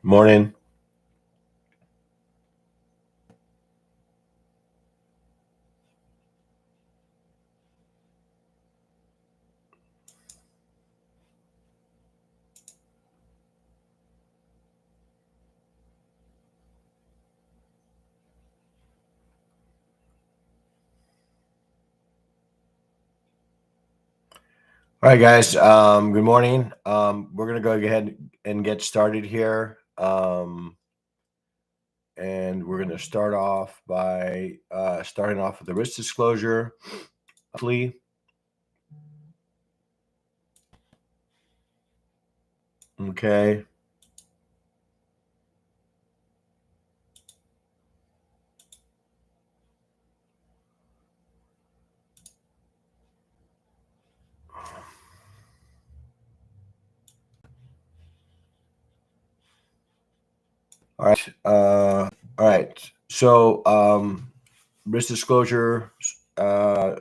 Morning. All right, guys. Good morning. We're gonna go ahead and get started here, and we're gonna start off by starting off with the risk disclosure. Please. Okay. All right. All right. So, risk disclosure. Uh,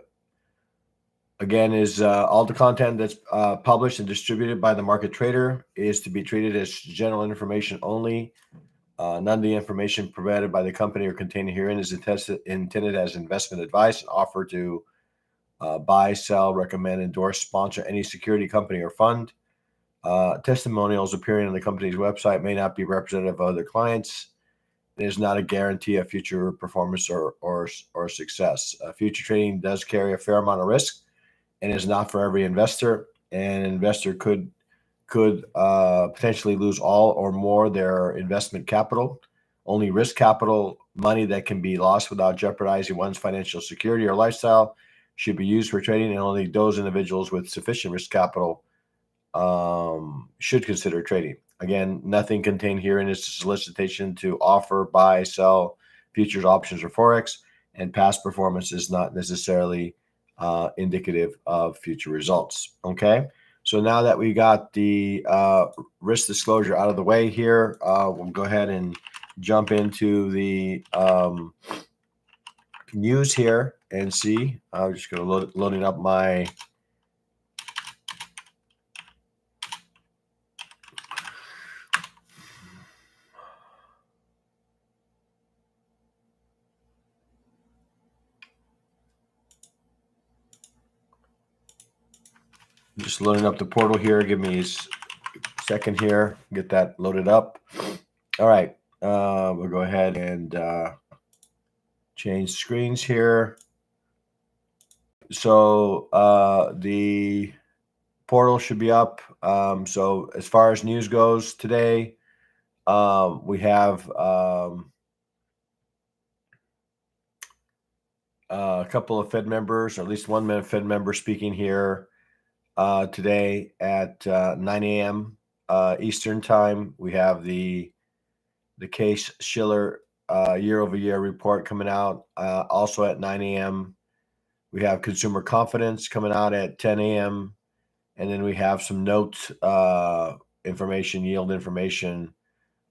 Again, is all the content that's published and distributed by the market trader is to be treated as general information only. None of the information provided by the company or contained herein is intended as investment advice and offer to buy, sell, recommend, endorse, sponsor any security, company, or fund. Testimonials appearing on the company's website may not be representative of other clients. It is not a guarantee of future performance or success. Future trading does carry a fair amount of risk and is not for every investor. An investor could potentially lose all or more their investment capital. Only risk capital, money that can be lost without jeopardizing one's financial security or lifestyle, should be used for trading, and only those individuals with sufficient risk capital should consider trading. Again, nothing contained herein is a solicitation to offer, buy, sell futures, options, or forex, and past performance is not necessarily indicative of future results. Okay. So now that we got the risk disclosure out of the way here, we'll go ahead and jump into the news here and see. I'm just going to loading up my just loading up the portal here. Give me a second here, get that loaded up. All right, we'll go ahead and change screens here. So the portal should be up. So as far as news goes today, we have a couple of Fed members, or at least one Fed member speaking here today at 9 a.m. Eastern time. We have the Case Shiller year-over-year report coming out also at 9 a.m. We have consumer confidence coming out at 10 a.m. And then we have some note information, yield information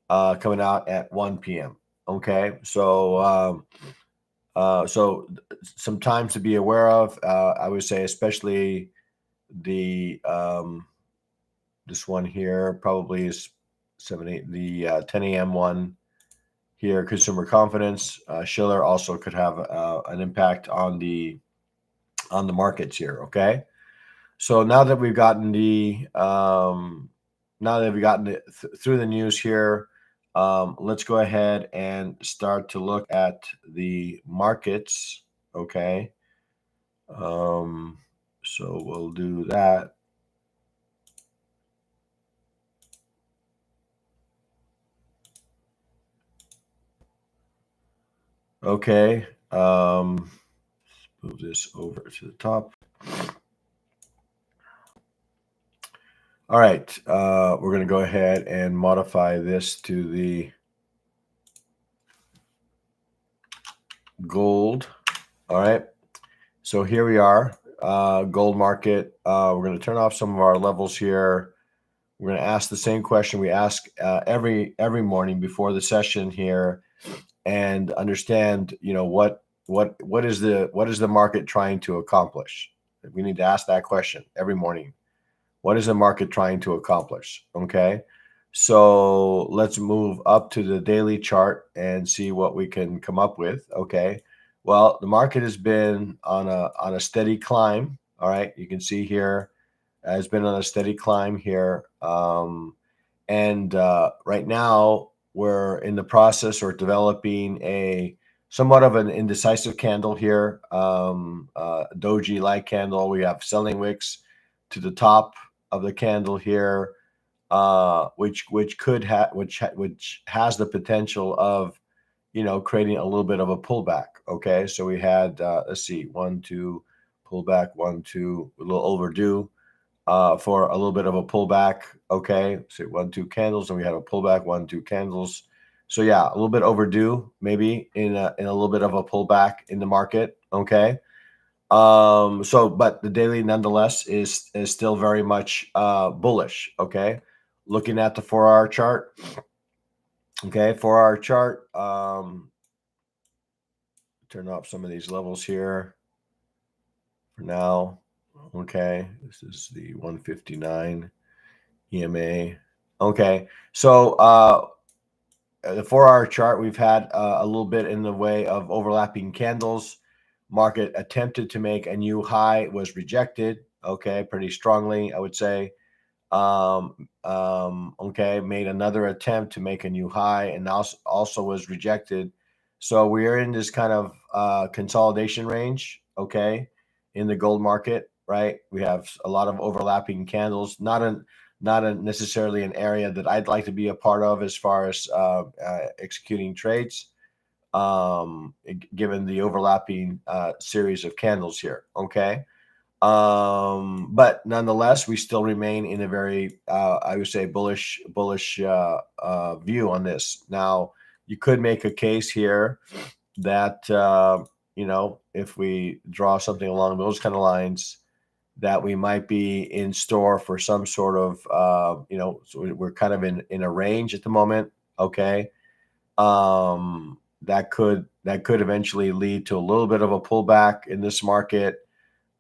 coming out at 1 p.m. Okay, so so some times to be aware of. I would say especially the this one here probably is 7-8 the 10 a.m. one here, consumer confidence. Schiller also could have an impact on the markets here. Okay, so now that we've gotten through the news here, let's go ahead and start to look at the markets. Okay, so we'll do that. Okay, let's move this over to the top. All right, we're going to go ahead and modify this to the gold. All right, so here we are, gold market. We're going to turn off some of our levels here. We're going to ask the same question we ask every morning before the session here, and understand, what is the market trying to accomplish? We need to ask that question every morning. What is the market trying to accomplish? Okay. So let's move up to the daily chart and see what we can come up with. Okay. Well, the market has been on a steady climb. All right. You can see here has been on a steady climb here. And right now we're in the process or developing a somewhat of an indecisive candle here, doji-like candle. We have selling wicks to the top of the candle here, which could have which has the potential of creating a little bit of a pullback. Okay, so we had let's see, 1 2 pullback, 1 2, a little overdue for a little bit of a pullback. Okay, so 1 2 candles, and we had a pullback, 1 2 candles. So yeah, a little bit overdue, maybe in a little bit of a pullback in the market. Okay. So but the daily nonetheless is still very much bullish. Okay. Looking at the 4-hour chart. Okay, 4-hour chart. Turn off some of these levels here for now. Okay, this is the 159 EMA. Okay, so the 4-hour chart, we've had a little bit in the way of overlapping candles. Market attempted to make a new high, was rejected. Okay, pretty strongly, I would say. Okay, made another attempt to make a new high and also was rejected. So we're in this kind of consolidation range. Okay, in the gold market, right? We have a lot of overlapping candles. Not necessarily an area that I'd like to be a part of as far as executing trades. Given the overlapping series of candles here. Okay. But nonetheless, we still remain in a very, I would say, bullish view on this. Now, you could make a case here that if we draw something along those kind of lines, that we might be in store for some sort of, so we're kind of in a range at the moment. Okay, that could eventually lead to a little bit of a pullback in this market.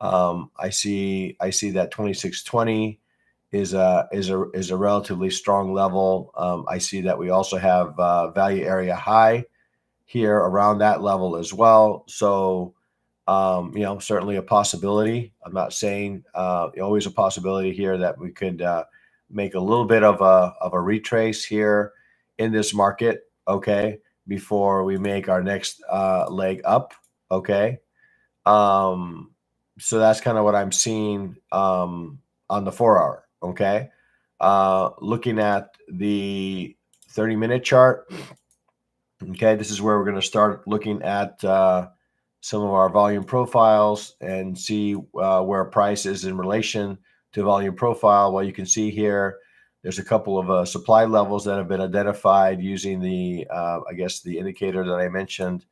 I see that 2620 is a relatively strong level. I see that we also have value area high here around that level as well. So certainly a possibility. I'm not saying always a possibility here that we could make a little bit of a retrace here in this market. Okay, before we make our next leg up. Okay. Um, so that's kind of what I'm seeing on the 4-hour. Okay. Looking at the 30-minute chart. Okay. This is where we're going to start looking at some of our volume profiles and see where price is in relation to volume profile. Well, you can see here, there's a couple of supply levels that have been identified using the, I guess, the indicator that I mentioned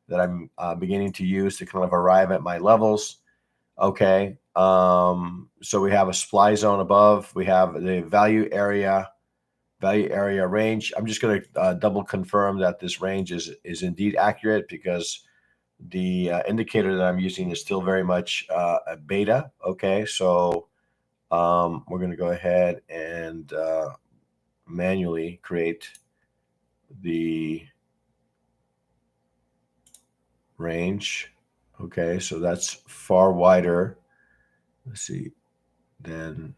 that I'm beginning to use to kind of arrive at my levels. Okay. So we have a supply zone above. We have the value area range. I'm just going to double confirm that this range is indeed accurate, because the indicator that I'm using is still very much a beta. Okay. So we're going to go ahead and manually create the range. Okay, so that's far wider. Let's see, then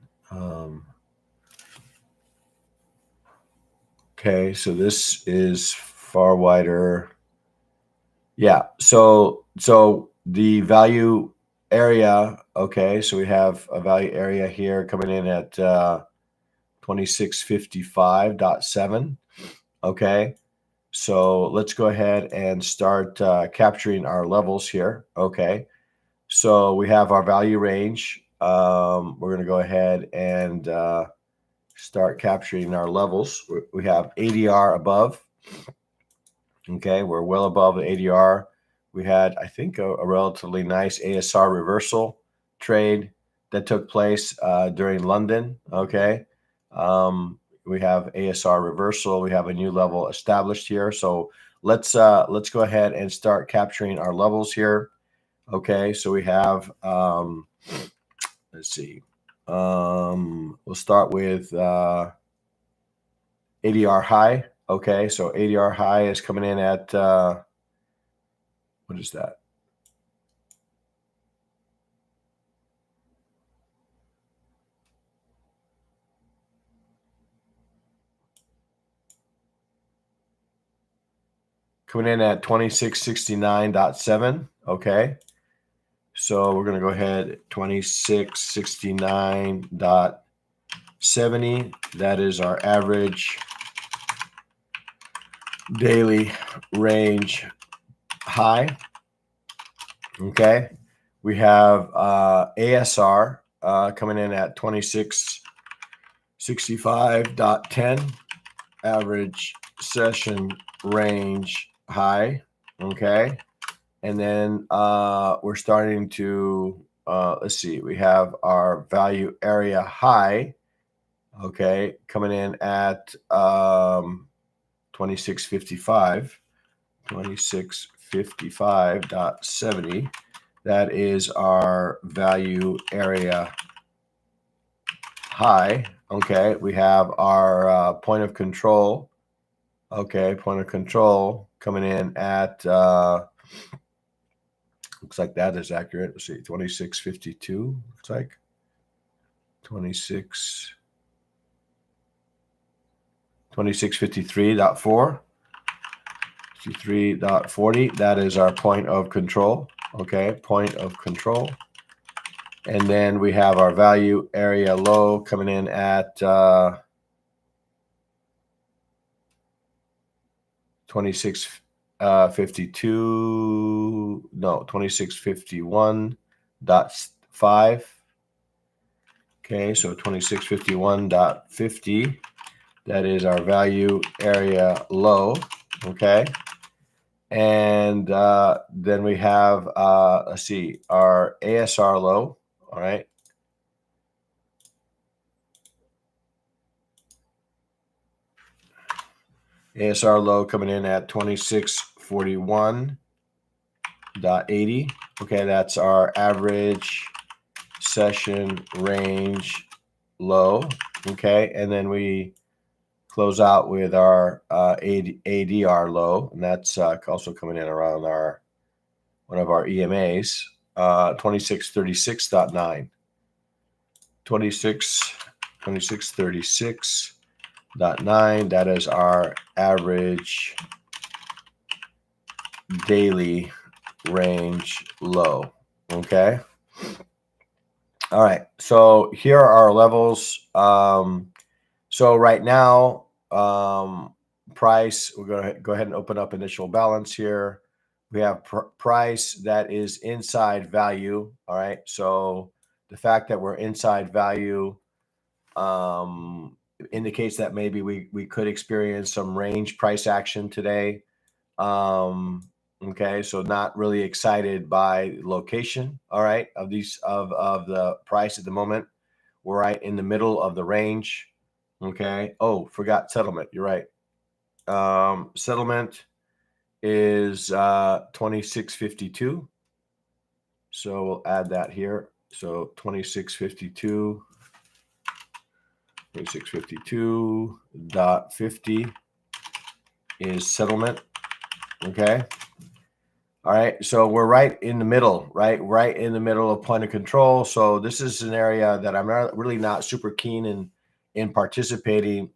okay, so this is far wider. Yeah, so the value area. Okay, so we have a value area here coming in at 2655.7. Okay, so let's go ahead and start capturing our levels here. Okay, so we have our value range. We're going to go ahead and start capturing our levels. We have ADR above. Okay, we're well above the ADR. We had, I think, a relatively nice ASR reversal trade that took place during London. Okay, we have ASR reversal. We have a new level established here. So let's go ahead and start capturing our levels here. Okay, so we have let's see. We'll start with ADR high. Okay, so ADR high is coming in at what is that? Coming in at 2669.7. Okay, so we're going to go ahead 2669.70. That is our average daily range high. Okay, we have ASR coming in at 2665.10, average session range high. Okay, and then we're starting to let's see, we have our value area high. Okay, coming in at 2655. 2655.70. That is our value area high. Okay, we have our point of control. Okay, point of control coming in at looks like that is accurate. Let's see, 2652. Looks like 2653.4. 53.40. That is our point of control. Okay, point of control. And then we have our value area low coming in at 2652. No, 2651.5. Okay, so 2651.50. That is our value area low. Okay. And then we have, let's see, our ASR low. All right. ASR low coming in at 2641.80. Okay, that's our average session range low. Okay, and then we close out with our ADR low, and that's also coming in around our one of our EMAs, 2636.9. 2636.9. That is our average daily range low. Okay. All right. So here are our levels. So right now, price, we're going to go ahead and open up initial balance here. We have price that is inside value. All right. So the fact that we're inside value indicates that maybe we could experience some range price action today. Okay, so not really excited by location. All right, of these of the price at the moment. We're right in the middle of the range. Okay. Oh, forgot settlement. You're right. Settlement is 2652. So we'll add that here. So 2652. 2652.50 is settlement. Okay. All right. So we're right in the middle, right in the middle of point of control. So this is an area that I'm not super keen in participating.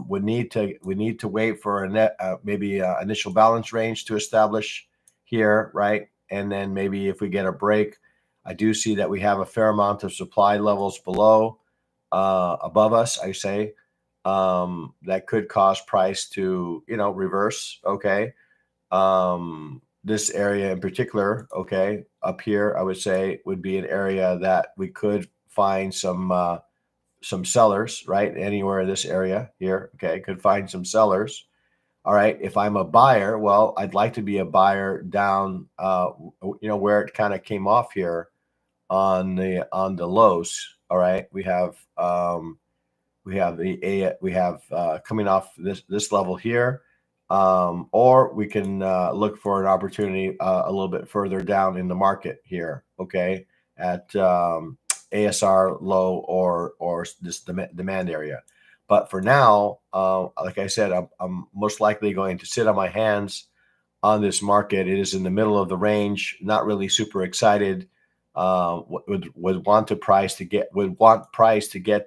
We need to wait for a net maybe initial balance range to establish here, right? And then maybe if we get a break, I do see that we have a fair amount of supply levels below. Above us, I say, that could cause price to, reverse. Okay. This area in particular, okay, up here, I would say would be an area that we could find some sellers, right? Anywhere in this area here, okay, could find some sellers. All right. If I'm a buyer, well, I'd like to be a buyer down, where it kind of came off here on the lows. All right, we have coming off this level here, or we can look for an opportunity a little bit further down in the market here. Okay, at ASR low or this demand area. But for now, like I said, I'm most likely going to sit on my hands on this market. It is in the middle of the range, not really super excited. Would want price to get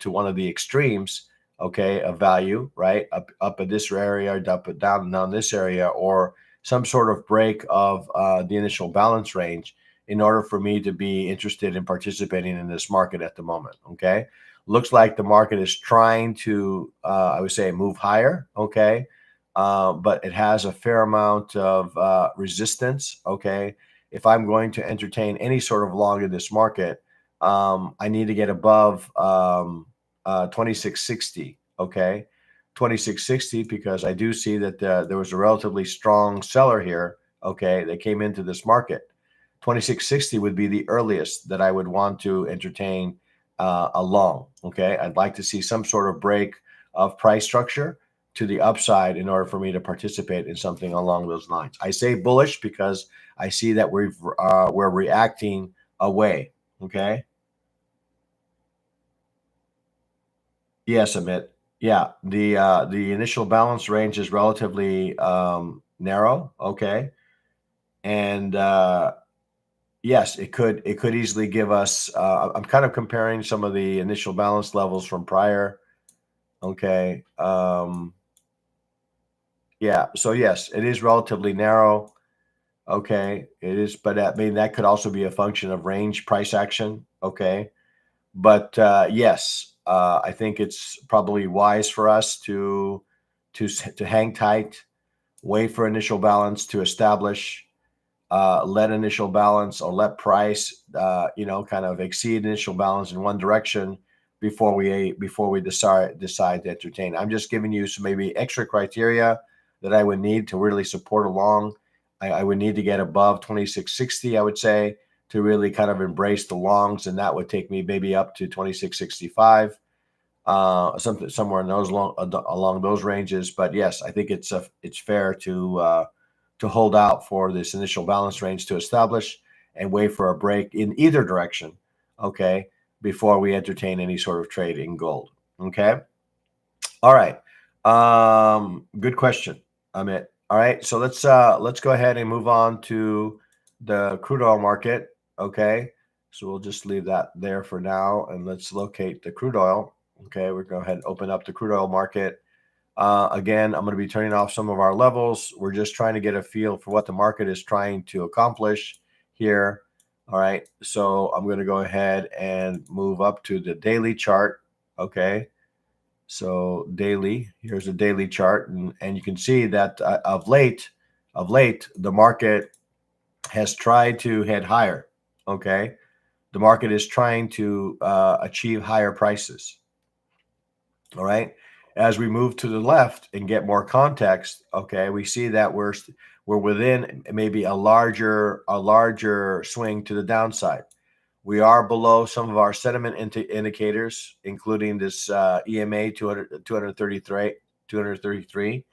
to one of the extremes, okay, of value, right? Up at this area, down this area, or some sort of break of the initial balance range in order for me to be interested in participating in this market at the moment. Okay. Looks like the market is trying to, I would say, move higher. Okay. But it has a fair amount of resistance. Okay. If I'm going to entertain any sort of long in this market, I need to get above 2660. Okay. 2660, because I do see that there was a relatively strong seller here. Okay. That came into this market. 2660 would be the earliest that I would want to entertain a long. Okay. I'd like to see some sort of break of price structure to the upside in order for me to participate in something along those lines. I say bullish because I see that we're reacting away. Okay. Yes, Amit. Yeah, the initial balance range is relatively narrow. Okay, and yes, it could easily give us. I'm kind of comparing some of the initial balance levels from prior. Okay. Yeah. So yes, it is relatively narrow. Okay, it is, but I mean that could also be a function of range price action. Okay, but yes, I think it's probably wise for us to hang tight, wait for initial balance to establish, let initial balance or let price, kind of exceed initial balance in one direction before we decide to entertain. I'm just giving you some maybe extra criteria that I would need to really support along. I would need to get above 2660, I would say, to really kind of embrace the longs, and that would take me maybe up to 2665, something somewhere in those along those ranges. But yes, I think it's fair to hold out for this initial balance range to establish and wait for a break in either direction, okay, before we entertain any sort of trade in gold. Okay. All right. Good question, Amit. All right, so let's go ahead and move on to the crude oil market. Okay. So we'll just leave that there for now and let's locate the crude oil. Okay, we're going to go ahead and open up the crude oil market. Again, I'm going to be turning off some of our levels. We're just trying to get a feel for what the market is trying to accomplish here. All right, so I'm going to go ahead and move up to the daily chart. Okay, so daily, here's a daily chart, and you can see that of late, the market has tried to head higher. Okay, the market is trying to achieve higher prices. All right. As we move to the left and get more context, okay, we see that we're within maybe a larger swing to the downside. We are below some of our sentiment indicators, including this EMA 233.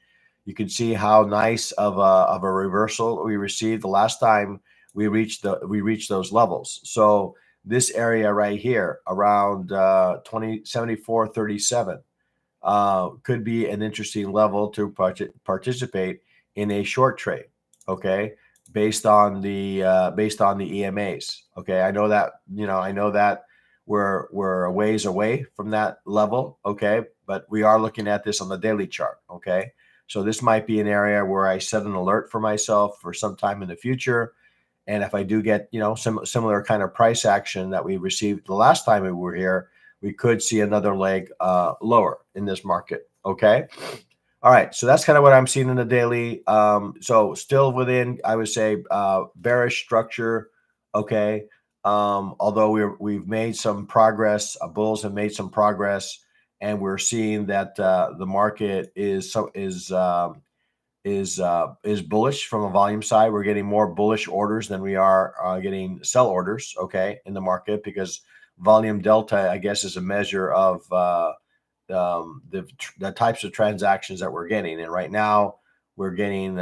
You can see how nice of a reversal we received the last time we reached those levels. So this area right here around 2074.37 could be an interesting level to participate in a short trade. Okay, based on the EMAs. Okay, I know that we're a ways away from that level. Okay, but we are looking at this on the daily chart. Okay, so this might be an area where I set an alert for myself for some time in the future. And if I do get, some similar kind of price action that we received the last time we were here, we could see another leg lower in this market. Okay. All right. So that's kind of what I'm seeing in the daily. So still within, I would say, bearish structure. Okay. Although we've made some progress, bulls have made some progress, and we're seeing that the market is bullish from a volume side. We're getting more bullish orders than we are getting sell orders, okay, in the market, because volume delta, I guess, is a measure of the types of transactions that we're getting. And right now we're getting,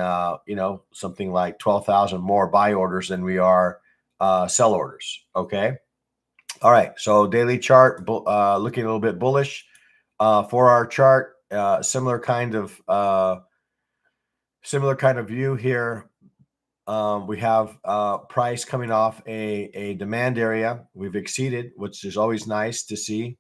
something like 12,000 more buy orders than we are sell orders. Okay. All right. So daily chart looking a little bit bullish. For our chart, similar kind of view here. We have price coming off a demand area. We've exceeded, which is always nice to see.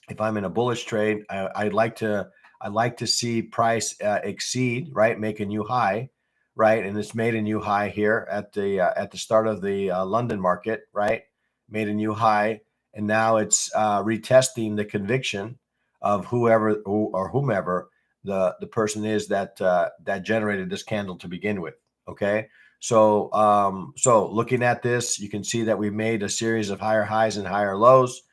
If I'm in a bullish trade, I'd like to see price exceed, right, make a new high, right, and it's made a new high here at the start of the London market, right, made a new high, and now it's retesting the conviction of whomever the person is that that generated this candle to begin with. Okay, so so looking at this, you can see that we've made a series of higher highs and higher lows.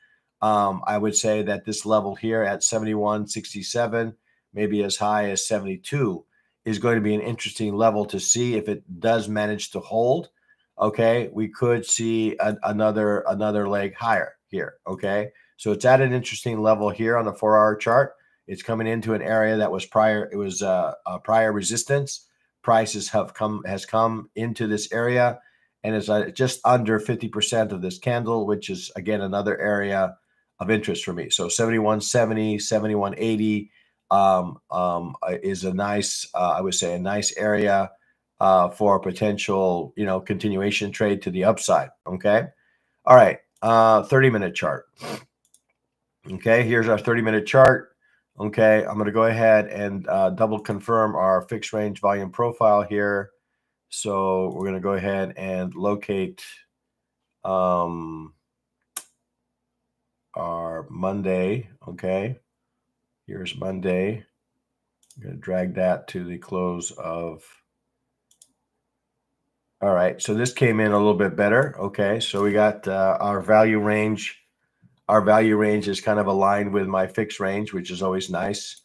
I would say that this level here at 71.67, maybe as high as 72, is going to be an interesting level to see if it does manage to hold. Okay, we could see another leg higher here. Okay, so it's at an interesting level here on the 4-hour chart. It's coming into an area that was prior. It was a prior resistance. Prices has come into this area, and it's just under 50% of this candle, which is again another area of interest for me. So 71.70, 71.80 is a nice, I would say, a nice area for a potential, continuation trade to the upside. Okay. All right. 30-minute chart. Okay. Here's our 30-minute chart. Okay. I'm going to go ahead and double confirm our fixed range volume profile here. So we're going to go ahead and locate our Monday. Okay, here's Monday. I'm going to drag that to the close of. All right, so this came in a little bit better. Okay, so we got our value range. Our value range is kind of aligned with my fixed range, which is always nice.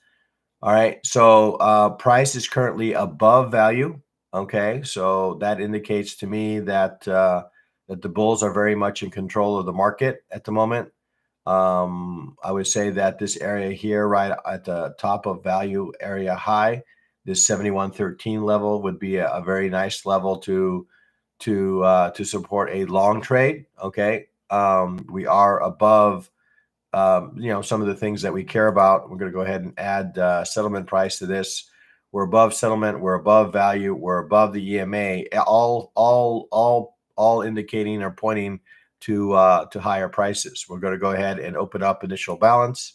All right, so price is currently above value. Okay, so that indicates to me that that the bulls are very much in control of the market at the moment. I would say that this area here, right at the top of value area high, this 71.13 level would be a very nice level to support a long trade. Okay, we are above some of the things that we care about. We're going to go ahead and add settlement price to this. We're above settlement. We're above value. We're above the EMA. All indicating or pointing to higher prices. We're going to go ahead and open up initial balance.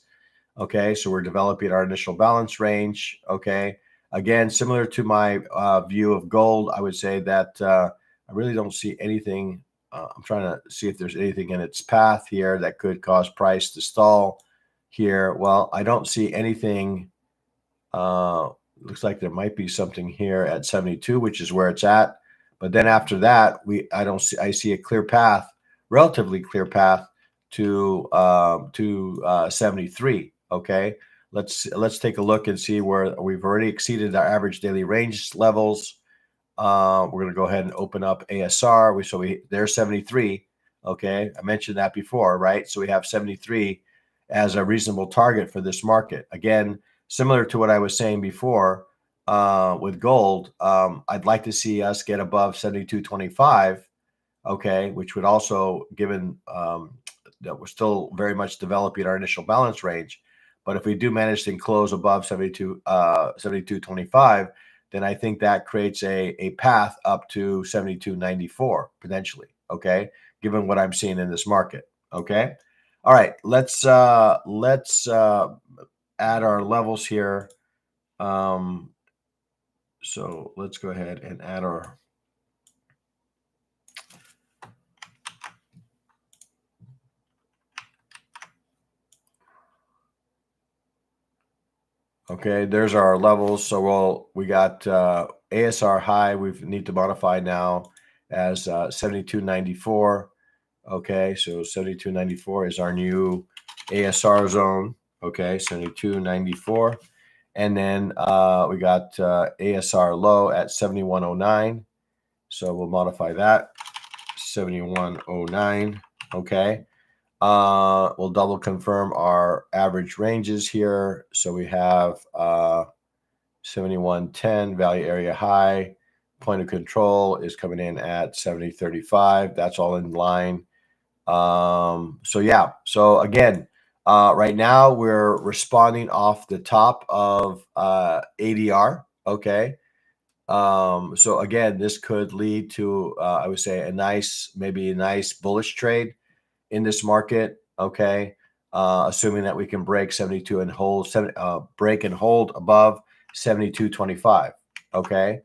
Okay, so we're developing our initial balance range. Okay, again, similar to my view of gold, I would say that I really don't see anything. I'm trying to see if there's anything in its path here that could cause price to stall here. Well, I don't see anything. Looks like there might be something here at 72, which is where it's at. But then after that, I see a clear path, relatively clear path to 73. Okay, let's take a look and see where we've already exceeded our average daily range levels. We're going to go ahead and open up ASR. There's 73. Okay, I mentioned that before, right? So we have 73 as a reasonable target for this market. Again, similar to what I was saying before with gold, I'd like to see us get above 72.25. Okay, which would also, given that we're still very much developing our initial balance range, but if we do manage to close above 72.25, then I think that creates a path up to 72.94 potentially. Okay, given what I'm seeing in this market. Okay, all right. Let's add our levels here. So let's go ahead and add our. Okay, there's our levels. So we got ASR high. We need to modify now as 72.94. Okay, so 72.94 is our new ASR zone. Okay, 72.94. And then we got ASR low at 71.09. So we'll modify that. 71.09. Okay. We'll double confirm our average ranges here. So we have 71.10 value area high. Point of control is coming in at 70.35. That's all in line. So yeah. So again, Right now, we're responding off the top of ADR. Okay. So again, this could lead to, I would say, maybe a nice bullish trade in this market. Okay. Assuming that we can break 72 and break and hold above 72.25. Okay.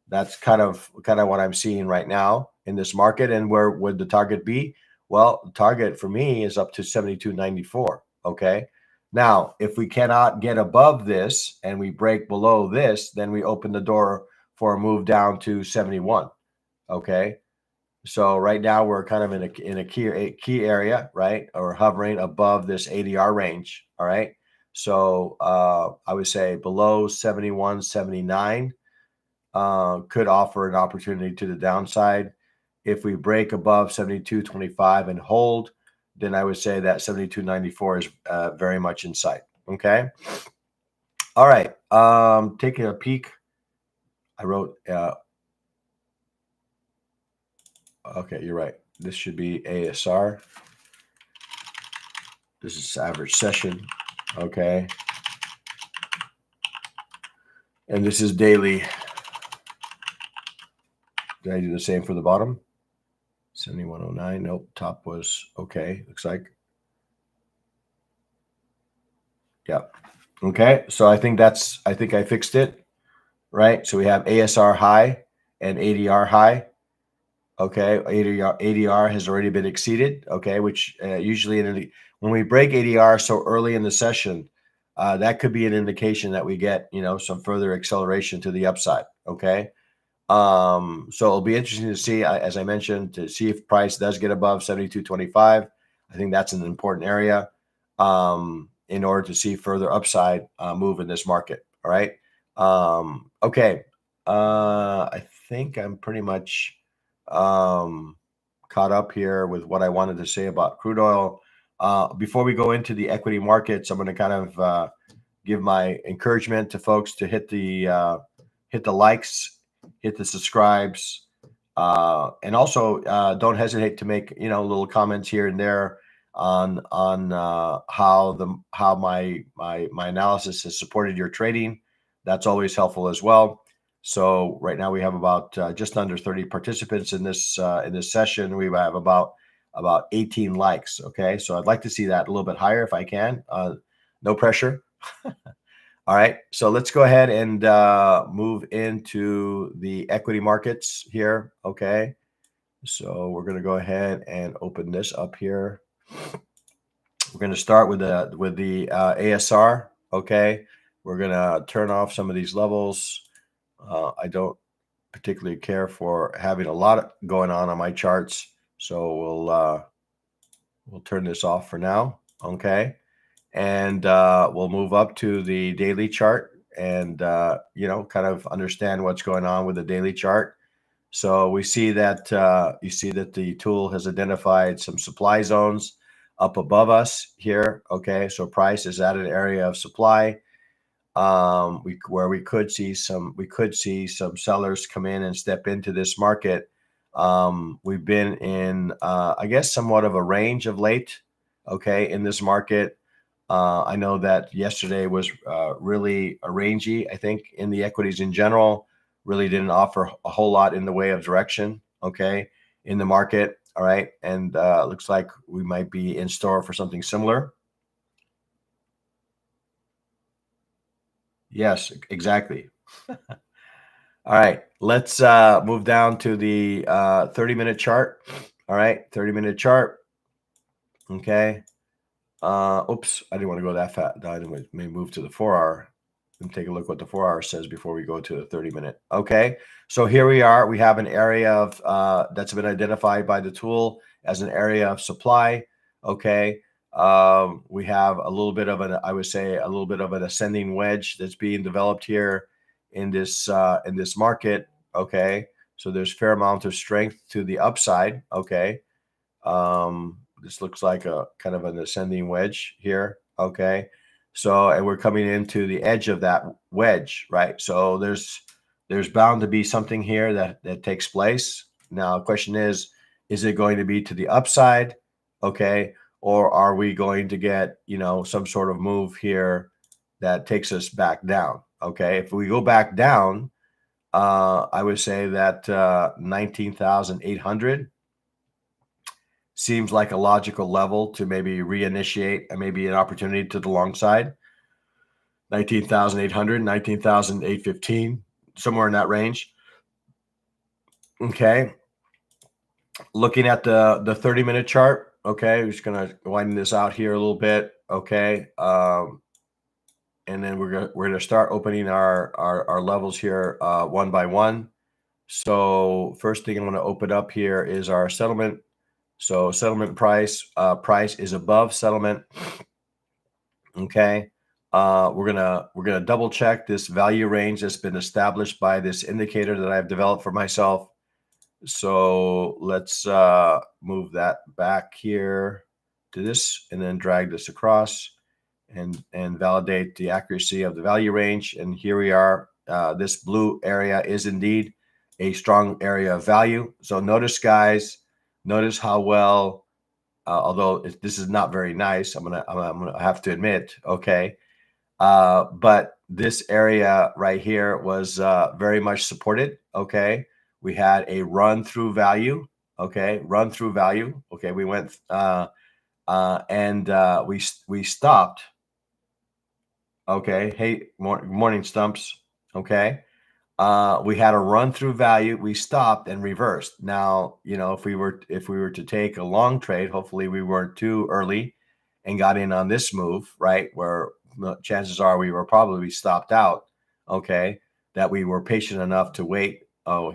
That's kind of what I'm seeing right now in this market. And where would the target be? Well, the target for me is up to 72.94. Okay. Now, if we cannot get above this and we break below this, then we open the door for a move down to 71. Okay. So right now we're kind of in a key area, right? Or hovering above this ADR range. All right. So I would say below 71, 79 could offer an opportunity to the downside. If we break above 72.25 and hold, then I would say that 72.94 is very much in sight. Okay. All right. Taking a peek. I wrote okay, you're right. This should be ASR. This is average session. Okay. And this is daily. Did I do the same for the bottom? 7109. Nope. Top was okay. Looks like. Yeah. Okay. So I think I fixed it. Right. So we have ASR high and ADR high. Okay. ADR has already been exceeded. Okay. Which usually when we break ADR so early in the session, that could be an indication that we get, some further acceleration to the upside. Okay. So it'll be interesting to see, as I mentioned, to see if price does get above 72.25. I think that's an important area in order to see further upside move in this market. All right. Okay. I think I'm pretty much caught up here with what I wanted to say about crude oil. Before we go into the equity markets, I'm going to kind of give my encouragement to folks to hit the likes, hit the subscribes, and also don't hesitate to make little comments here and there on how my analysis has supported your trading. That's always helpful as well. So right now we have about just under 30 participants in this session. We have about 18 likes. Okay, so I'd like to see that a little bit higher if I can. No pressure. All right, so let's go ahead and move into the equity markets here. Okay, so we're going to go ahead and open this up here. We're going to start with the ASR. Okay, we're going to turn off some of these levels. I don't particularly care for having a lot going on my charts, so we'll turn this off for now. Okay. And we'll move up to the daily chart and, kind of understand what's going on with the daily chart. So we see that you see that the tool has identified some supply zones up above us here. Okay, so price is at an area of supply where we could see some sellers come in and step into this market. We've been in, I guess, somewhat of a range of late. Okay, in this market. I know that yesterday was really rangy. I think in the equities in general, really didn't offer a whole lot in the way of direction. Okay, in the market. All right, and looks like we might be in store for something similar. Yes, exactly. All right, let's move down to the 30-minute chart. All right, 30-minute chart. Okay. Oops, I didn't want to go that fast. I may move to the 4-hour and take a look what the 4-hour says before we go to the 30-minute. Okay, so here we are. We have an area of that's been identified by the tool as an area of supply. Okay, we have a little bit of I would say a little bit of an ascending wedge that's being developed here in this market. Okay, so there's fair amount of strength to the upside. Okay. This looks like a kind of an ascending wedge here. Okay. So, and we're coming into the edge of that wedge, right? So there's bound to be something here that takes place. Now, the question is it going to be to the upside? Okay. or are we going to get, some sort of move here that takes us back down? Okay, if we go back down, I would say that 19,800 seems like a logical level to maybe reinitiate and maybe an opportunity to the long side. 19,800, 19,815, somewhere in that range. Okay. Looking at the 30-minute chart. Okay. We're just going to widen this out here a little bit. Okay. And then we're going to start opening our levels here one by one. So first thing I'm going to open up here is our settlement. So settlement price is above settlement. Okay. We're gonna double check this value range that's been established by this indicator that I've developed for myself. So let's move that back here to this, and then drag this across, and validate the accuracy of the value range. And here we are. This blue area is indeed a strong area of value. So notice, guys, notice how well, although this is not very nice, I'm gonna have to admit, okay. But this area right here was very much supported. Okay, we had a run through value. Okay, run through value. Okay, we went and we stopped. Okay, hey, morning stumps. Okay, we had a run through value. We stopped and reversed. Now, if we were to take a long trade, hopefully we weren't too early and got in on this move, right? Where chances are we were probably stopped out. Okay, that we were patient enough to wait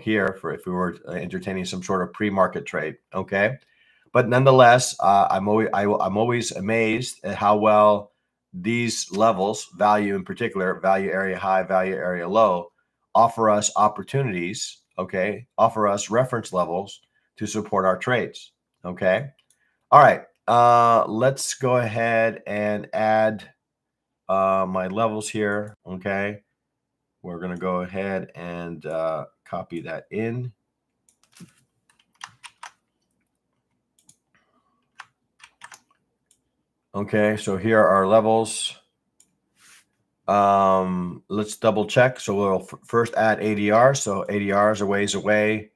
here for if we were entertaining some sort of pre-market trade. Okay, but nonetheless, I'm always amazed at how well these levels, value in particular, value area high, value area low, offer us opportunities, okay, offer us reference levels to support our trades. Okay. All right. Let's go ahead and add my levels here. Okay. We're going to go ahead and copy that in. Okay. So here are our levels. Let's double check. So we'll first add ADR. So ADR is a ways away.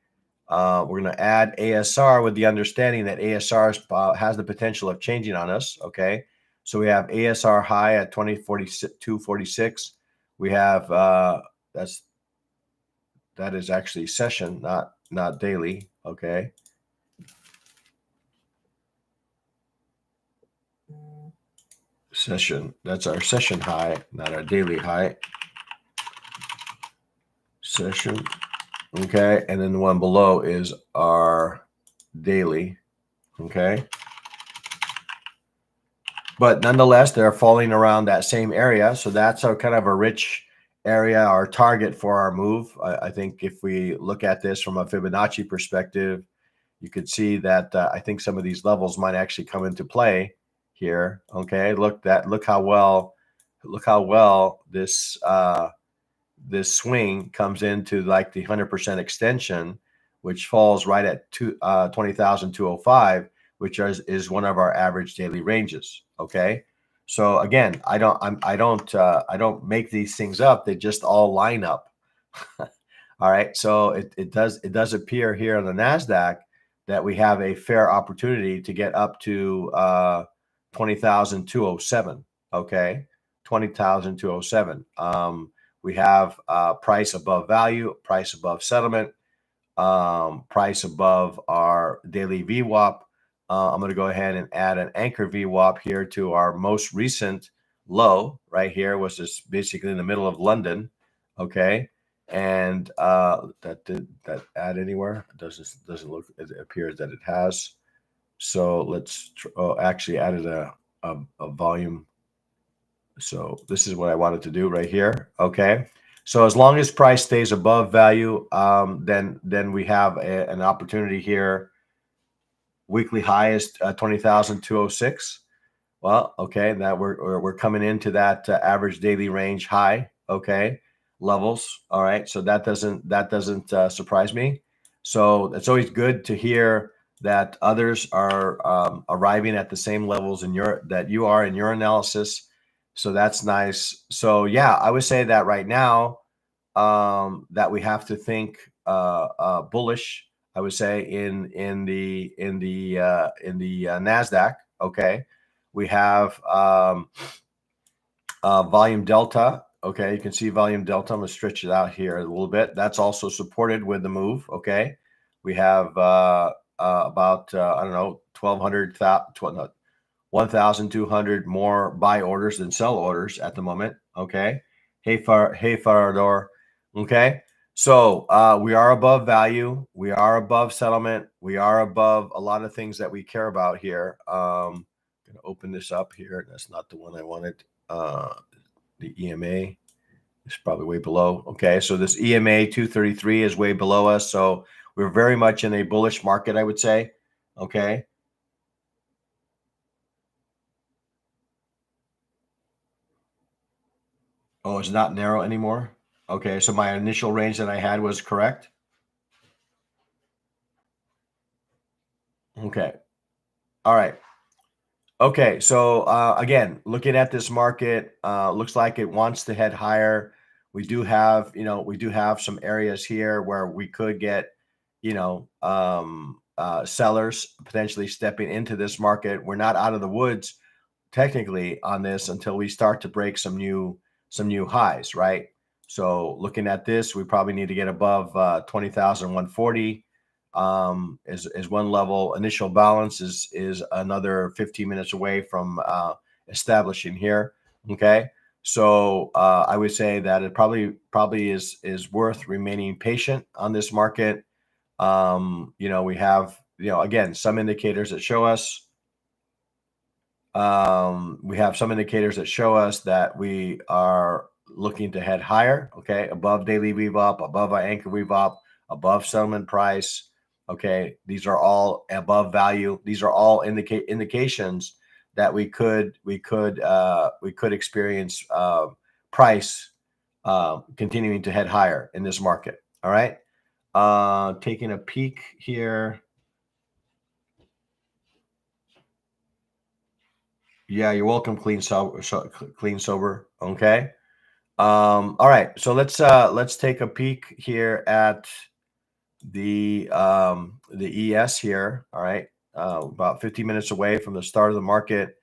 We're going to add ASR with the understanding that ASR has the potential of changing on us. Okay. So we have ASR high at 246. We have, that is actually session, not daily. Okay. Session. That's our session high, not our daily high. Session. Okay. And then the one below is our daily. Okay. But nonetheless, they're falling around that same area. So that's our kind of a rich area, our target for our move. I think if we look at this from a Fibonacci perspective, you could see that I think some of these levels might actually come into play here. Okay, look how well this this swing comes into like the 100% extension, which falls right at 20,205, which is one of our average daily ranges. Okay, so again, I don't make these things up; they just all line up. All right, so it does appear here on the Nasdaq that we have a fair opportunity to get up to 20,207. Okay, 20,207. We have price above value, price above settlement, price above our daily VWAP. I'm going to go ahead and add an anchor VWAP here to our most recent low right here, which is basically in the middle of London. Okay. And did that add anywhere? It doesn't look, it appears that it has. So let's actually added a volume. So this is what I wanted to do right here. Okay. So as long as price stays above value, then we have an opportunity here. Weekly high is 20,206. Well, okay, that we're coming into that average daily range high. Okay, levels. All right, so that doesn't surprise me. So it's always good to hear that others are arriving at the same levels in your that you are in your analysis. So that's nice. So yeah, I would say that right now that we have to think bullish. I would say in the Nasdaq. Okay, we have volume delta. Okay, you can see volume delta. I'm gonna stretch it out here a little bit. That's also supported with the move. Okay, we have about I don't know 1,200 more buy orders than sell orders at the moment. Okay, hey Farador. Okay, so we are above value. We are above settlement. We are above a lot of things that we care about here. Gonna open this up here. That's not the one I wanted. The EMA is probably way below. Okay, so this EMA 233 is way below us. So we're very much in a bullish market, I would say. Okay. Oh, it's not narrow anymore. Okay, so my initial range that I had was correct. Okay. All right. Okay, so again, looking at this market, looks like it wants to head higher. We do have some areas here where we could get, sellers potentially stepping into this market. We're not out of the woods technically on this until we start to break some new highs, right? So looking at this, we probably need to get above 20,140 is one level. Initial balance is another 15 minutes away from establishing here. Okay, so I would say that it probably is worth remaining patient on this market. We have again some indicators that show us that we are looking to head higher, okay, above daily weave up, above our anchor weave up, above settlement price. Okay, these are all above value. These are all indications that we could experience price continuing to head higher in this market. All right, taking a peek here. Yeah, you're welcome. Clean sober. Okay. All right, so let's take a peek here at the ES here. All right, about 50 minutes away from the start of the market.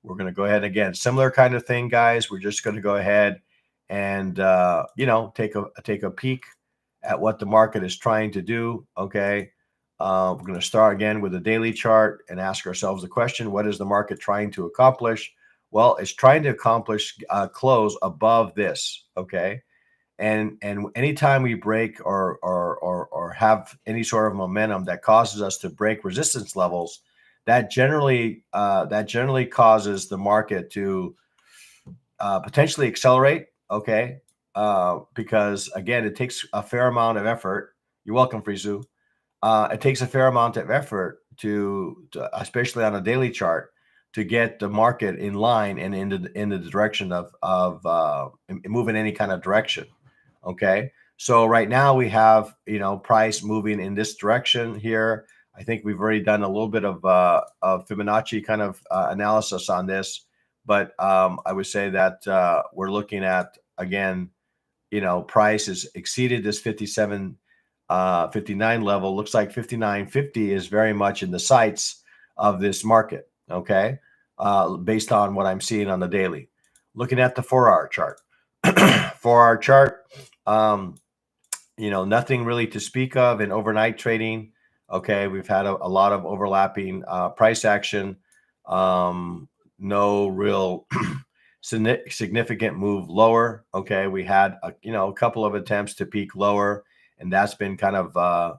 We're going to go ahead again, similar kind of thing, guys. We're just going to go ahead and take a peek at what the market is trying to do. Okay, we're going to start again with a daily chart and ask ourselves the question: what is the market trying to accomplish? Well, it's trying to accomplish close above this. Okay, and anytime we break or have any sort of momentum that causes us to break resistance levels, that generally causes the market to potentially accelerate. Okay, because again, it takes a fair amount of effort. You're welcome, Frizu. It takes a fair amount of effort especially on a daily chart, to get the market in line and in the direction of move in any kind of direction. Okay, so right now we have price moving in this direction here. I think we've already done a little bit of Fibonacci kind of analysis on this, but I would say that we're looking at, again, price has exceeded this 57 59 level. Looks like 59.50 is very much in the sights of this market. Okay, based on what I'm seeing on the daily. Looking at the 4-hour chart, 4-hour chart, nothing really to speak of in overnight trading. Okay, we've had a lot of overlapping price action. No real significant move lower. Okay, we had a couple of attempts to peak lower, and that's been kind of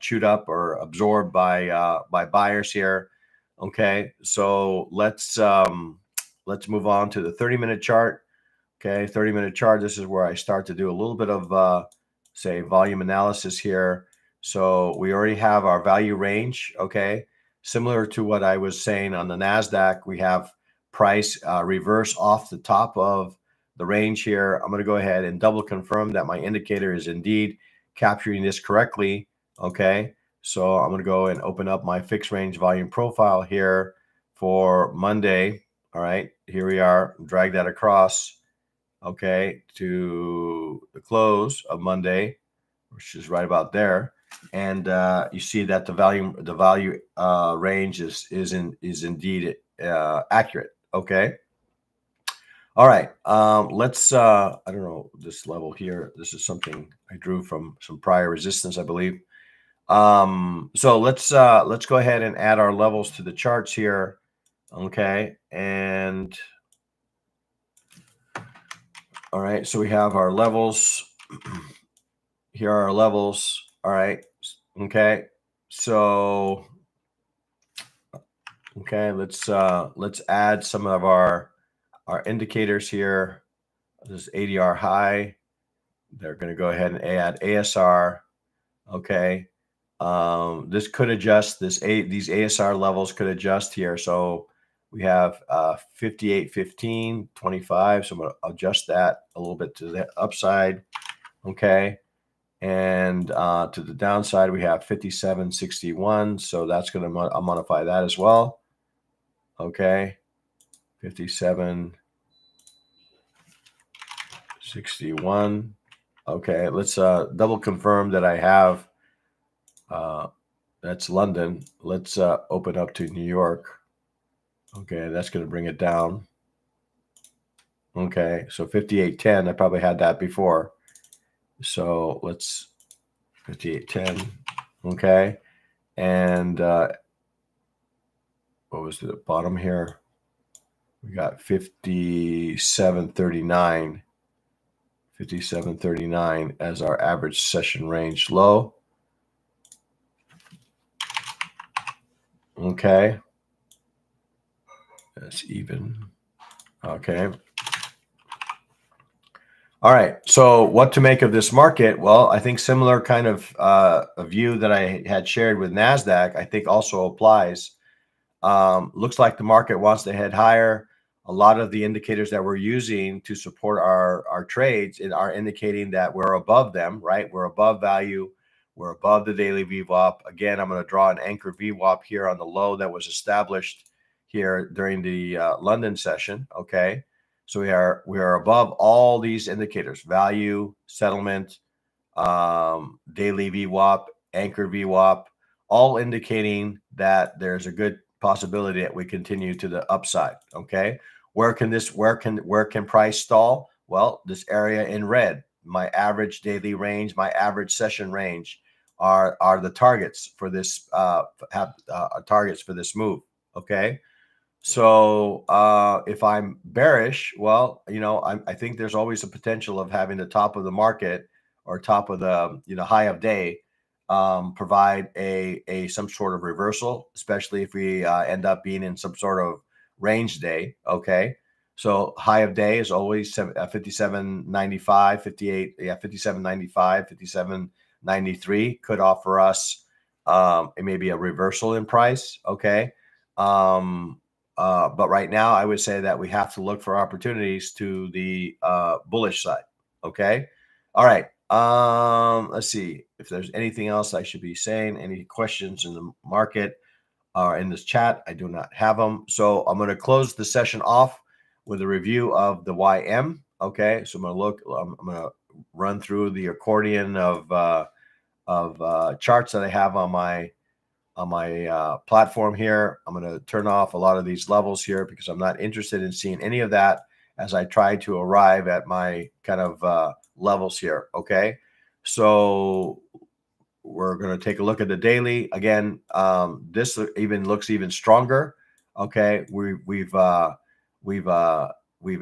chewed up or absorbed by buyers here. Okay, so let's move on to the 30-minute chart. Okay, 30-minute chart. This is where I start to do a little bit of say volume analysis here. So we already have our value range. Okay, similar to what I was saying on the Nasdaq, we have price reverse off the top of the range here. I'm going to go ahead and double confirm that my indicator is indeed capturing this correctly. Okay, So I'm going to go and open up my fixed range volume profile here for Monday. All right, here we are. Drag that across, okay, to the close of Monday, which is right about there. And you see that the value range is indeed accurate. Okay. All right. Let's I don't know this level here. This is something I drew from some prior resistance, I believe. So let's go ahead and add our levels to the charts here. Okay. And all right, so we have our levels. Here are our levels. All right. Okay. So okay, let's add some of our indicators here. This is ADR high. They're going to go ahead and add ASR. Okay. This could adjust these ASR levels could adjust here. So we have 58, 15, 25. So I'm going to adjust that a little bit to the upside. Okay. And to the downside, we have 57, 61. So that's going to I'll modify that as well. Okay. 57, 61. Okay. Let's double confirm that I have that's London. Let's open up to New York. Okay, that's going to bring it down. Okay, so 58.10. I probably had that before. So let's 58.10. Okay, and what was the bottom here? We got 57.39. 57.39 as our average session range low. Okay. That's even. Okay. All right. So what to make of this market? Well, I think similar kind of a view that I had shared with NASDAQ, I think also applies. Looks like the market wants to head higher. A lot of the indicators that we're using to support our trades are indicating that we're above them, right? We're above value. We're above the daily VWAP. Again, I'm going to draw an anchor VWAP here on the low that was established here during the London session. Okay. So we are above all these indicators: value, settlement, daily VWAP, anchor VWAP, all indicating that there's a good possibility that we continue to the upside. Okay, where can price stall? Well, this area in red, my average daily range, my average session range, are the targets for this targets for this move. Okay. So if I'm bearish, well, I think there's always a potential of having the top of the market or top of the high of day provide a some sort of reversal, especially if we end up being in some sort of range day. Okay, so high of day is always 57.95, 58, 57.95, 57.93 could offer us maybe a reversal in price. Okay. But right now, I would say that we have to look for opportunities to the bullish side. Okay. All right. Let's see if there's anything else I should be saying. Any questions in the market or in this chat? I do not have them. So I'm going to close the session off with a review of the YM. Okay. So I'm going to run through the accordion of charts that I have on my platform here. I'm going to turn off a lot of these levels here because I'm not interested in seeing any of that as I try to arrive at my kind of levels here. Okay. So we're going to take a look at the daily again. This even looks even stronger. Okay. We've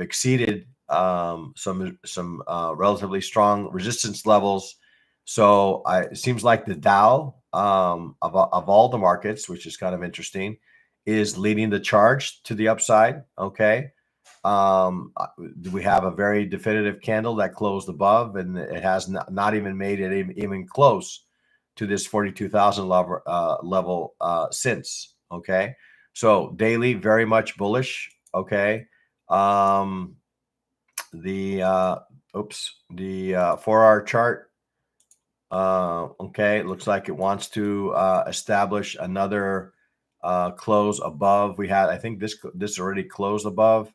exceeded some relatively strong resistance levels. So it seems like the Dow of all the markets, which is kind of interesting, is leading the charge to the upside. Okay. We have a very definitive candle that closed above, and it has not even made it even close to this 42,000 level since. Okay. So daily, very much bullish. Okay. The 4-hour chart Okay, it looks like it wants to establish another close above. We had, I think this already closed above.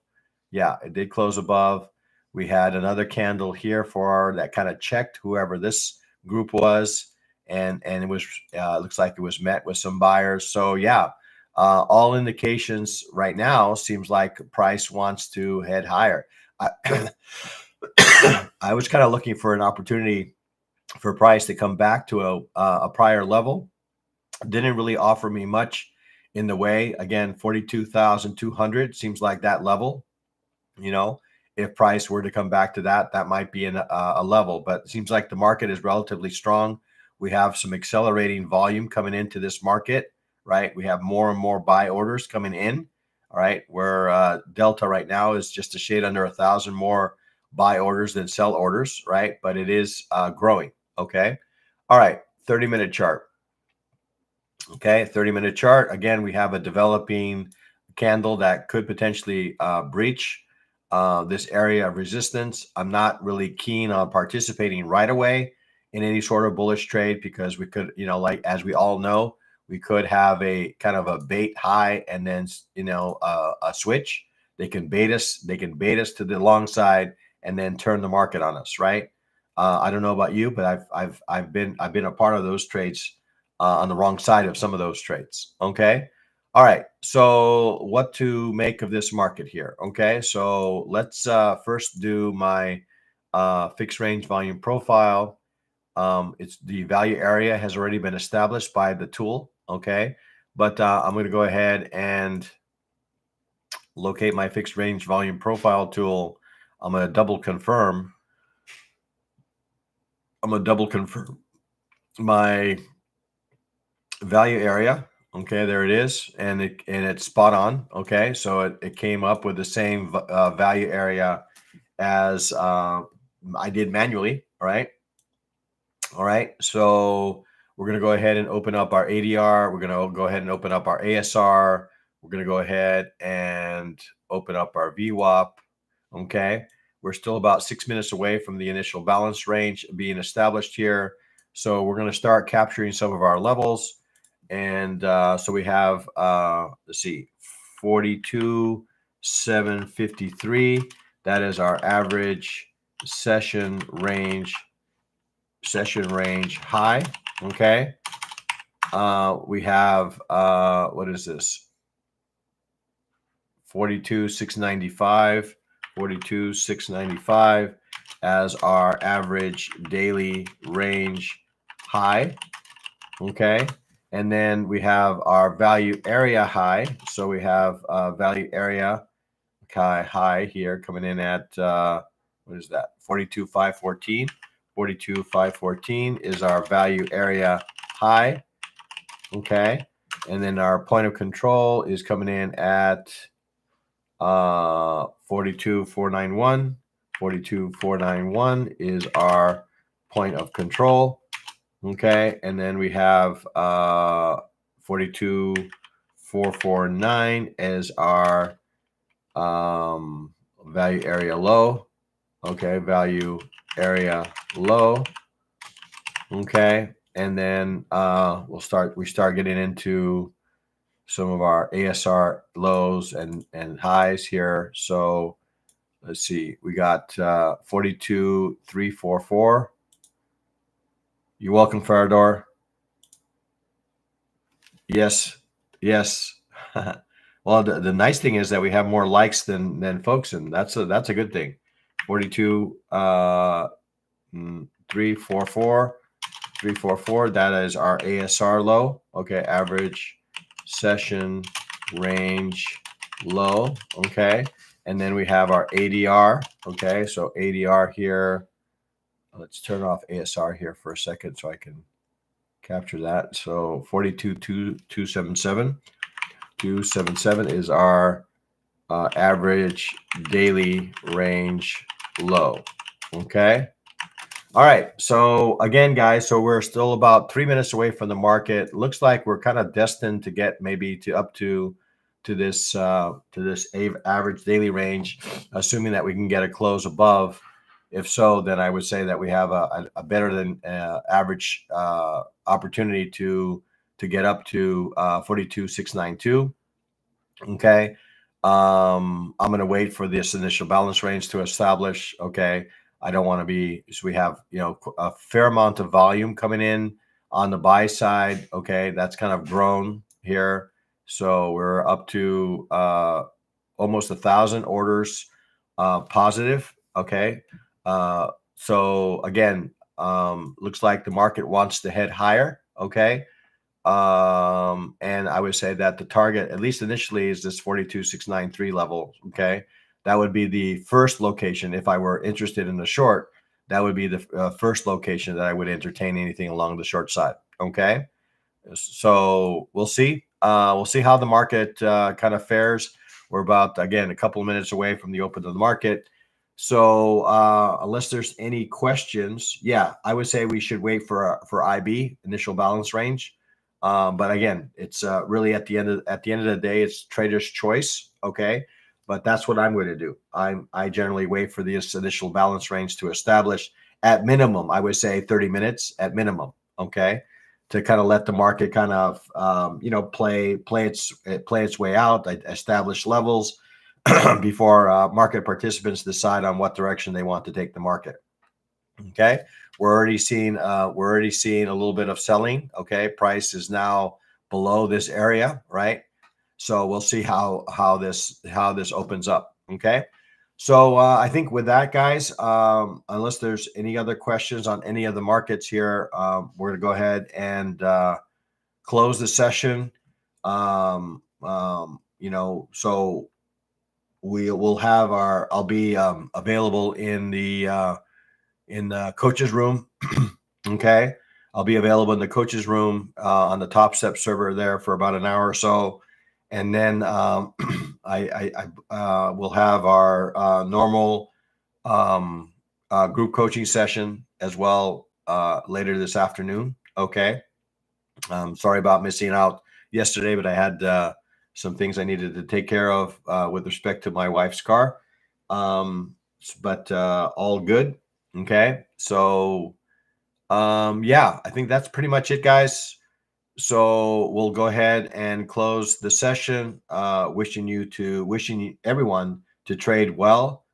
Yeah, it did close above. We had another candle here for that kind of checked whoever this group was, and it was looks like it was met with some buyers. So yeah, all indications right now seems like price wants to head higher. I, I was kind of looking for an opportunity for price to come back to a prior level. Didn't really offer me much in the way. Again, 42,200 seems like that level. You know, if price were to come back to that, that might be a level. But it seems like the market is relatively strong. We have some accelerating volume coming into this market, right? We have more and more buy orders coming in. All right, where Delta right now is just a shade under 1,000 more buy orders than sell orders, right? But it is growing. Okay. All right. 30-minute chart. Okay, 30-minute chart. Again, we have a developing candle that could potentially breach this area of resistance. I'm not really keen on participating right away in any sort of bullish trade because we could, like as we all know, we could have a kind of a bait high and then, a switch. They can bait us. They can bait us to the long side and then turn the market on us, right? I don't know about you, but I've been a part of those trades on the wrong side of some of those trades. Okay. All right. So what to make of this market here? Okay. So let's first do my fixed range volume profile. It's the value area has already been established by the tool. Okay. But I'm going to go ahead and locate my fixed range volume profile tool. I'm going to double confirm. My value area. Okay, there it is, and it's spot on. Okay, so it came up with the same value area as I did manually. All right. So we're going to go ahead and open up our ADR. We're going to go ahead and open up our ASR. We're going to go ahead and open up our VWAP. Okay, we're still about 6 minutes away from the initial balance range being established here. So we're going to start capturing some of our levels. And so we have, let's see, 42,753. That is our average session range high. Okay. We have, what is this? 42,695 as our average daily range high. Okay. And then we have our value area high. So we have value area high here coming in at, what is that? 42,514. 42,514 is our value area high. Okay. And then our point of control is coming in at 42,491. 42,491 is our point of control. Okay, and then we have 42,449 as our value area low. Okay, value area low. Okay, and then we start getting into some of our ASR lows and highs here. So let's see, we got 42,344. You're welcome, Farador. Yes. Well, the nice thing is that we have more likes than folks, and that's a good thing. 42,344. That is our ASR low. Okay, average session range low. Okay, and then we have our ADR. Okay, so ADR here. Let's turn off ASR here for a second so I can capture that. So 42,277. 277 is our average daily range low. Okay. All right. So again, guys, so we're still about 3 minutes away from the market. Looks like we're kind of destined to get maybe up to this average daily range, assuming that we can get a close above If so, then I would say that we have a better than average opportunity to get up to 42,692. Okay. I'm going to wait for this initial balance range to establish. Okay. I don't want to be, so we have, a fair amount of volume coming in on the buy side. Okay. That's kind of grown here. So we're up to almost 1,000 orders positive. Okay. So again, looks like the market wants to head higher. Okay. And I would say that the target, at least initially, is this 42,693 level. Okay. That would be the first location. If I were interested in the short, that would be the first location that I would entertain anything along the short side. Okay. So we'll see. We'll see how the market kind of fares. We're about, again, a couple of minutes away from the open of the market. So unless there's any questions, yeah, I would say we should wait for IB, initial balance range. But again, it's really at the end of the day, it's trader's choice. Okay. But that's what I'm going to do. I generally wait for this initial balance range to establish. At minimum, I would say 30 minutes at minimum. Okay, to kind of let the market kind of play its way out, establish levels before market participants decide on what direction they want to take the market. Okay, we're already seeing a little bit of selling. Okay, price is now below this area, right? So we'll see how this opens up. Okay. So I think with that, guys, unless there's any other questions on any of the markets here, we're going to go ahead and close the session. So we will have I'll be available in the coach's room. Okay. I'll be available in the coach's room on the Top Step server there for about an hour or so. And then I will have our normal group coaching session as well later this afternoon. Okay. Sorry about missing out yesterday, but I had some things I needed to take care of with respect to my wife's car. But all good. Okay. So yeah, I think that's pretty much it, guys. So we'll go ahead and close the session. Wishing everyone to trade well,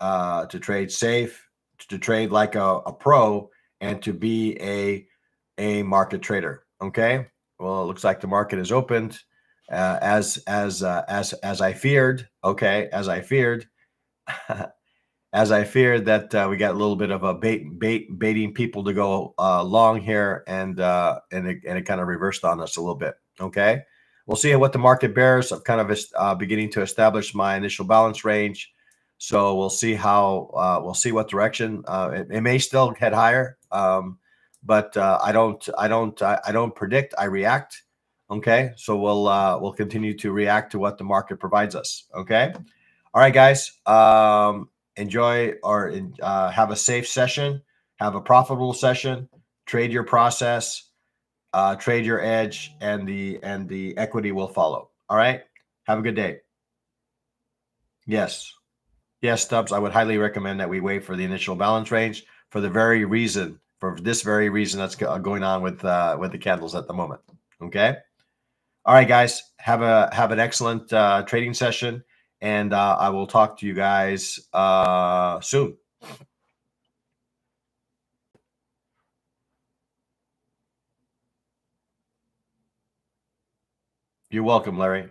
to trade safe, to trade like a pro, and to be a market trader. Okay. Well, it looks like the market is opened as I feared. Okay, as I feared. As I feared that we got a little bit of a baiting people to go long here, and it kind of reversed on us a little bit. Okay, we'll see what the market bears. I'm kind of beginning to establish my initial balance range, so we'll see what direction. It may still head higher, but I don't predict. I react. Okay, so we'll continue to react to what the market provides us. Okay, all right, guys. Enjoy or have a safe session, have a profitable session, trade your process, trade your edge, and the equity will follow. All right. Have a good day. Yes. Yes, Stubbs. I would highly recommend that we wait for the initial balance range for this very reason that's going on with the candles at the moment. Okay. All right, guys. Have an excellent trading session. And I will talk to you guys soon. You're welcome, Larry.